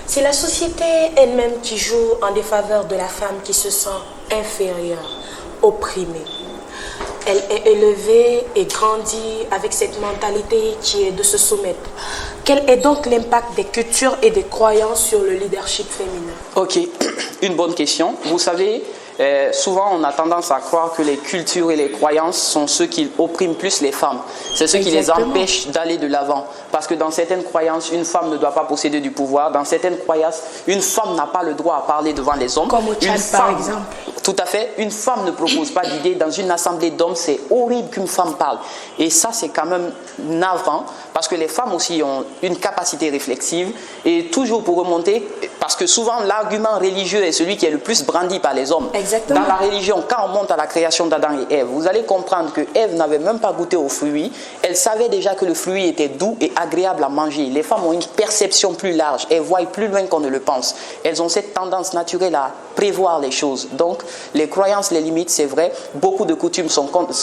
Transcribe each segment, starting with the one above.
C'est la société elle-même qui joue en défaveur de la femme qui se sent inférieure, opprimée. Elle est élevée et grandit avec cette mentalité qui est de se soumettre. Quel est donc l'impact des cultures et des croyances sur le leadership féminin? Ok, une bonne question. Vous savez, souvent on a tendance à croire que les cultures et les croyances sont ceux qui oppriment plus les femmes. C'est ceux qui les empêchent d'aller de l'avant. Parce que dans certaines croyances, une femme ne doit pas posséder du pouvoir. Dans certaines croyances, une femme n'a pas le droit à parler devant les hommes. Comme au Tchad, par exemple. Tout à fait. Une femme ne propose pas d'idées. Dans une assemblée d'hommes, c'est horrible qu'une femme parle. Et ça, c'est quand même navrant. Parce que les femmes aussi ont une capacité réflexive. Et toujours pour remonter, parce que souvent l'argument religieux est celui qui est le plus brandi par les hommes. Exactement. Dans la religion, quand on monte à la création d'Adam et Ève, vous allez comprendre que Ève n'avait même pas goûté au fruit. Elle savait déjà que le fruit était doux et agréable à manger. Les femmes ont une perception plus large. Elles voient plus loin qu'on ne le pense. Elles ont cette tendance naturelle à prévoir les choses. Donc, les croyances, les limites, c'est vrai. Beaucoup de coutumes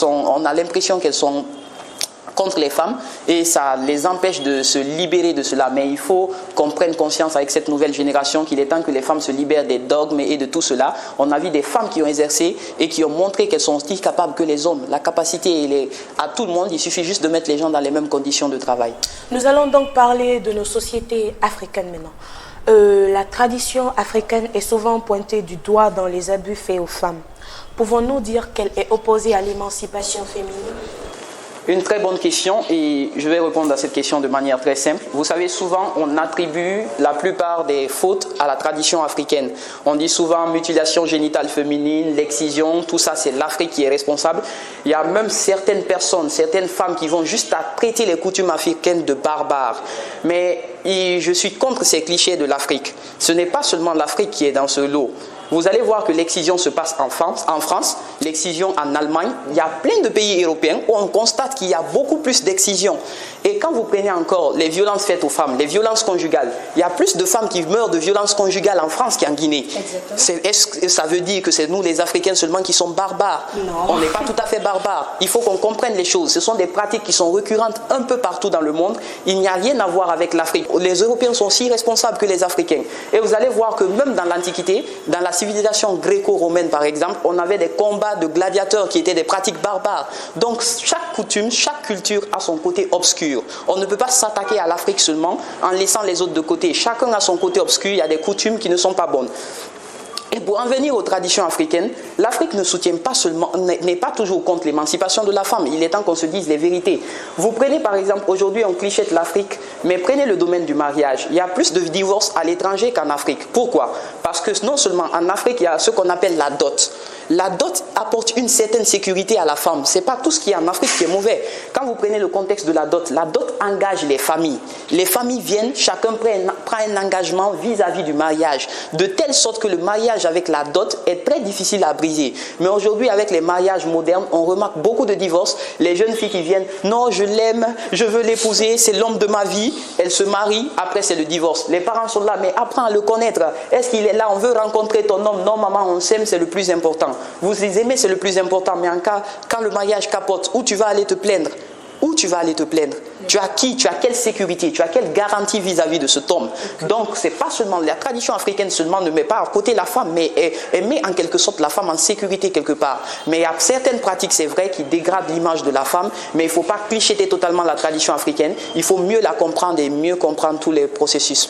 on a l'impression qu'elles sont contre les femmes et ça les empêche de se libérer de cela. Mais il faut qu'on prenne conscience avec cette nouvelle génération qu'il est temps que les femmes se libèrent des dogmes et de tout cela. On a vu des femmes qui ont exercé et qui ont montré qu'elles sont aussi capables que les hommes. La capacité, elle est à tout le monde. Il suffit juste de mettre les gens dans les mêmes conditions de travail. Nous allons donc parler de nos sociétés africaines maintenant. La tradition africaine est souvent pointée du doigt dans les abus faits aux femmes. Pouvons-nous dire qu'elle est opposée à l'émancipation féminine? Une très bonne question et je vais répondre à cette question de manière très simple. Vous savez, souvent on attribue la plupart des fautes à la tradition africaine. On dit souvent mutilation génitale féminine, l'excision, tout ça c'est l'Afrique qui est responsable. Il y a même certaines personnes, certaines femmes qui vont juste à traiter les coutumes africaines de barbares. Mais je suis contre ces clichés de l'Afrique. Ce n'est pas seulement l'Afrique qui est dans ce lot. Vous allez voir que l'excision se passe en France, l'excision en Allemagne. Il y a plein de pays européens où on constate qu'il y a beaucoup plus d'excision. Et quand vous prenez encore les violences faites aux femmes, les violences conjugales, il y a plus de femmes qui meurent de violences conjugales en France qu'en Guinée. Est-ce que ça veut dire que c'est nous les Africains seulement qui sommes barbares? Non. On n'est pas tout à fait barbares. Il faut qu'on comprenne les choses. Ce sont des pratiques qui sont récurrentes un peu partout dans le monde. Il n'y a rien à voir avec l'Afrique. Les Européens sont aussi responsables que les Africains. Et vous allez voir que même dans l'Antiquité, dans la civilisation gréco-romaine par exemple, on avait des combats de gladiateurs qui étaient des pratiques barbares. Donc chaque coutume, chaque culture a son côté obscur. On ne peut pas s'attaquer à l'Afrique seulement en laissant les autres de côté. Chacun a son côté obscur, il y a des coutumes qui ne sont pas bonnes. Et pour en venir aux traditions africaines, l'Afrique ne soutient pas seulement, n'est pas toujours contre l'émancipation de la femme. Il est temps qu'on se dise les vérités. Vous prenez par exemple, aujourd'hui on clichette l'Afrique, mais prenez le domaine du mariage. Il y a plus de divorces à l'étranger qu'en Afrique. Pourquoi? Parce que non seulement en Afrique, il y a ce qu'on appelle la dot. La dot apporte une certaine sécurité à la femme. Ce n'est pas tout ce qui est en Afrique qui est mauvais. Quand vous prenez le contexte de la dot engage les familles. Les familles viennent, chacun prend un engagement vis-à-vis du mariage. De telle sorte que le mariage avec la dot est très difficile à briser. Mais aujourd'hui, avec les mariages modernes, on remarque beaucoup de divorces. Les jeunes filles qui viennent, non, je l'aime, je veux l'épouser, c'est l'homme de ma vie. Elles se marient, après c'est le divorce. Les parents sont là, mais apprends à le connaître. Est-ce qu'il est là? On veut rencontrer ton homme. Non, maman, on s'aime, c'est le plus important. Vous les aimez, c'est le plus important. Mais en cas, quand le mariage capote, où tu vas aller te plaindre? Où tu vas aller te plaindre? Tu as qui? Tu as quelle sécurité? Tu as quelle garantie vis-à-vis de cet homme? Donc, c'est pas seulement la tradition africaine seulement ne met pas à côté la femme, mais elle met en quelque sorte la femme en sécurité quelque part. Mais il y a certaines pratiques, c'est vrai, qui dégradent l'image de la femme, mais il ne faut pas clicheter totalement la tradition africaine. Il faut mieux la comprendre et mieux comprendre tous les processus.